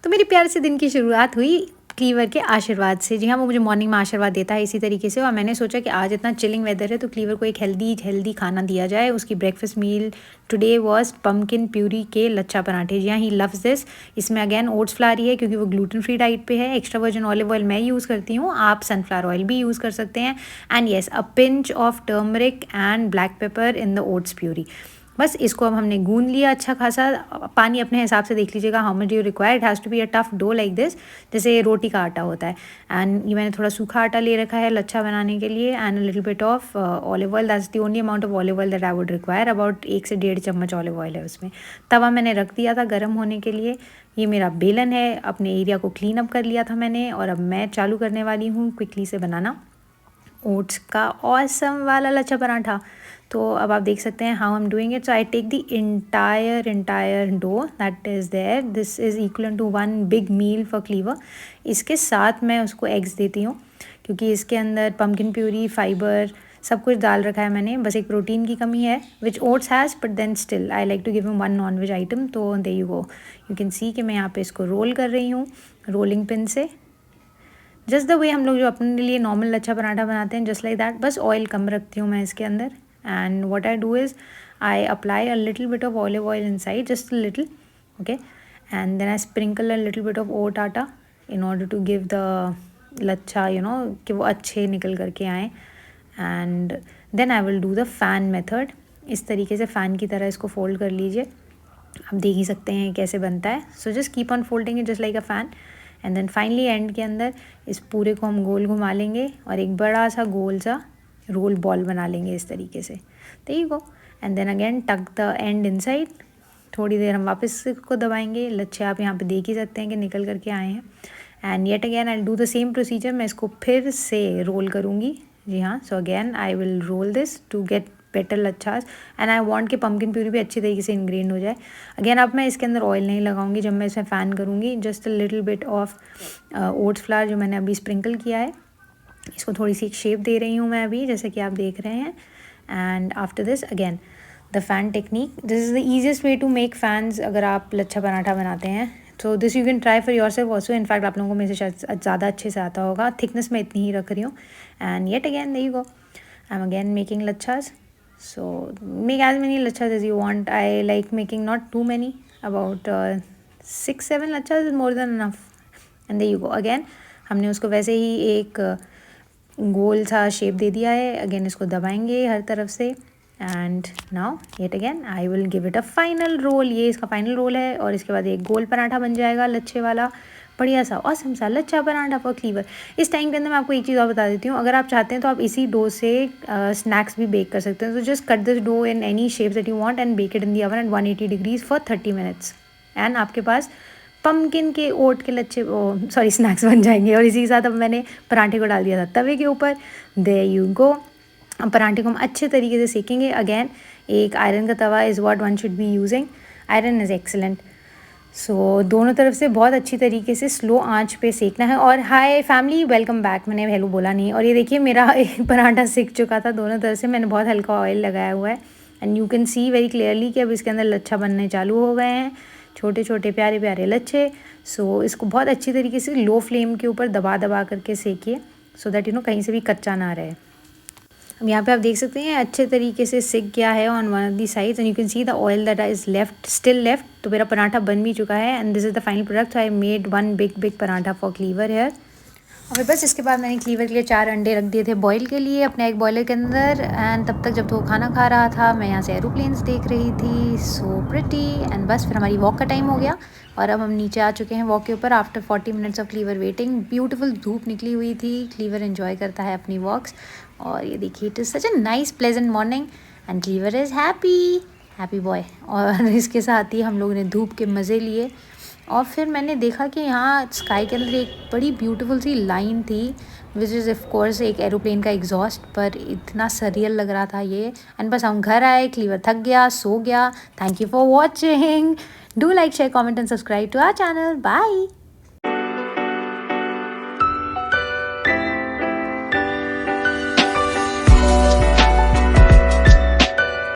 तो मेरी प्यार से दिन की शुरुआत हुई क्लीवर के आशीर्वाद से। जी हाँ, वो मुझे मॉर्निंग में आशीर्वाद देता है इसी तरीके से। और मैंने सोचा कि आज इतना चिलिंग वेदर है तो क्लीवर को एक हेल्दी खाना दिया जाए। उसकी breakfast meal today was pumpkin puree के लच्छा पराठे। जी हाँ, ही लव्स दिस। इसमें अगेन ओट्स फ्लावर ही है क्योंकि वो ग्लूटेन फ्री डाइट पे है। एक्स्ट्रा वर्जिन ऑलिव ऑयल मैं यूज़ करती हूँ, आप सनफ्लावर ऑयल भी यूज़ कर सकते हैं। And yes, a pinch of turmeric and black paper in the oats puree. बस इसको अब हमने गूंद लिया अच्छा खासा। पानी अपने हिसाब से देख लीजिएगा, how much you require. It has to be a tough dough like this, जैसे रोटी का आटा होता है। एंड ये मैंने थोड़ा सूखा आटा ले रखा है लच्छा बनाने के लिए। And a little bit of olive oil, that's the only amount of olive oil that I would require. About 1 से 1.5 चम्मच ऑलिव ऑयल है उसमें। तवा मैंने रख दिया था गर्म होने के लिए। ये मेरा बेलन है, अपने एरिया को क्लीन अप कर लिया था मैंने। और अब मैं चालू करने वाली हूँ क्विकली से बनाना ओट्स का ऑसम वाला लच्छा पराठा। तो अब आप देख सकते हैं how I am doing it. So I take the entire dough that is there, this is equal to 1 big meal for Cleaver. इसके साथ मैं उसको एग्स देती हूँ क्योंकि इसके अंदर पम्पकिन प्यूरी, फाइबर सब कुछ डाल रखा है मैंने। बस एक प्रोटीन की कमी है which oats has, but then still I like to give him 1 non veg item. तो there you go, you can see कि मैं यहाँ पे इसको रोल कर रही हूँ रोलिंग पिन से, जस्ट द वे हम लोग जो अपने लिए नॉर्मल लच्छा पराठा बनाते हैं, जस्ट लाइक दैट। बस ऑयल कम रखती हूँ मैं इसके अंदर। And what I do is I apply a little bit of olive oil inside, just little, okay. And then I sprinkle a little bit of oat atta in order to give the lachha कि वो अच्छे निकल करके आएँ। And then I will do the fan method. इस तरीके से fan की तरह इसको फोल्ड कर लीजिए। आप देख ही सकते हैं कैसे बनता है। So just keep on folding it just like a fan. And then finally end के अंदर इस पूरे को हम गोल घुमा लेंगे और एक बड़ा सा गोल सा रोल बॉल बना लेंगे इस तरीके से। ठीक हो। एंड देन अगेन टक द एंड इनसाइड। थोड़ी देर हम वापस इसको दबाएंगे। लच्छे आप यहाँ पे देख ही सकते हैं कि निकल करके आए हैं। And yet again I do the same procedure. मैं इसको फिर से रोल करूँगी। जी हाँ, so again I will roll this to get better lachhas. And I want कि पम्पकिन प्यूरी भी अच्छी तरीके से इनग्रेन हो जाए। अगेन अब मैं इसके अंदर ऑयल नहीं लगाऊंगी जब मैं इसमें फ़ैन करूँगी। Just a little bit of oats flower जो मैंने अभी स्प्रिंकल किया है, इसको थोड़ी सी एक शेप दे रही हूँ मैं अभी, जैसे कि आप देख रहे हैं। And after this again the fan technique, this is the easiest way to make fans अगर आप लच्छा पराठा बनाते हैं। तो this you can try for yourself also. In fact आप लोगों को मेरे से शायद ज़्यादा अच्छे से आता होगा। थिकनेस मैं इतनी ही रख रही हूँ। And yet again there you go, I am again making lachhas. So make as many lachas as you want. I like making not too many, about 6-7 lachas is more than enough. And there you go. Again हमने उसको वैसे ही एक गोल सा shape दे दिया है। Again इसको दबाएंगे हर तरफ से। And now yet again I will give it a final roll. ये इसका फाइनल रोल है और इसके बाद एक गोल पराठा बन जाएगा लच्छे वाला, बढ़िया सा ऑसम सा लच्छा पराठा फॉर क्लीवर। इस टाइम के अंदर मैं आपको एक चीज़ और बता देती हूँ, अगर आप चाहते हैं तो आप इसी डो से स्नैक्स भी बेक कर सकते हैं। तो just cut this dough in any shape that you want and bake it in the oven at 180 degrees for 30 minutes. एंड आपके पास पम्पकिन के ओट के लच्छे स्नैक्स बन जाएंगे। और इसी के साथ अब मैंने पराठे को डाल दिया था तवे के ऊपर। There you go. अब पराठे को हम अच्छे तरीके से सेकेंगे। अगेन एक आयरन का tawa is what one should be using. Iron is excellent. So दोनों तरफ से बहुत अच्छी तरीके से स्लो आंच पे सेकना है। और हाय फैमिली, वेलकम बैक। मैंने हेलो बोला नहीं। और ये देखिए मेरा एक पराठा सिक चुका था दोनों तरफ से। मैंने बहुत हल्का ऑयल लगाया हुआ है and you can C very clearly कि अब इसके अंदर लच्छा बनने चालू हो गए हैं, छोटे छोटे प्यारे प्यारे लच्छे। सो इसको बहुत अच्छी तरीके से लो फ्लेम के ऊपर दबा दबा करके सेकिए सो दैट कहीं से भी कच्चा ना रहे। अब यहाँ पे आप देख सकते हैं अच्छे तरीके से सिक गया है on one of the sides and you can see the oil that is left still left. तो मेरा पराठा बन भी चुका है and this is the final product. I made 1 big paratha for Cleaver here. और फिर बस इसके बाद मैंने क्लीवर के लिए 4 अंडे रख दिए थे बॉईल के लिए अपने एक बॉयलर के अंदर। एंड तब तक जब तो वो खाना खा रहा था मैं यहाँ से एरोप्लेन्स देख रही थी। So pretty. एंड बस फिर हमारी वॉक का टाइम हो गया और अब हम नीचे आ चुके हैं वॉक के ऊपर after 40 minutes of Cleaver waiting. Beautiful धूप निकली हुई थी। क्लीवर एंजॉय करता है अपनी वॉक्स। और ये देखिए it is such a nice pleasant morning and Cleaver is happy boy. और इसके साथ ही हम लोगों ने धूप के मज़े लिए। और फिर मैंने देखा कि यहाँ स्काई के अंदर एक बड़ी ब्यूटीफुल सी लाइन थी विच इज़ ऑफ कोर्स एक एरोप्लेन का एग्जॉस्ट, पर इतना सरियल लग रहा था ये। एंड बस हम घर आए, क्लीवर थक गया, सो गया। Thank you for watching. Do like share comment and subscribe to our channel. Bye.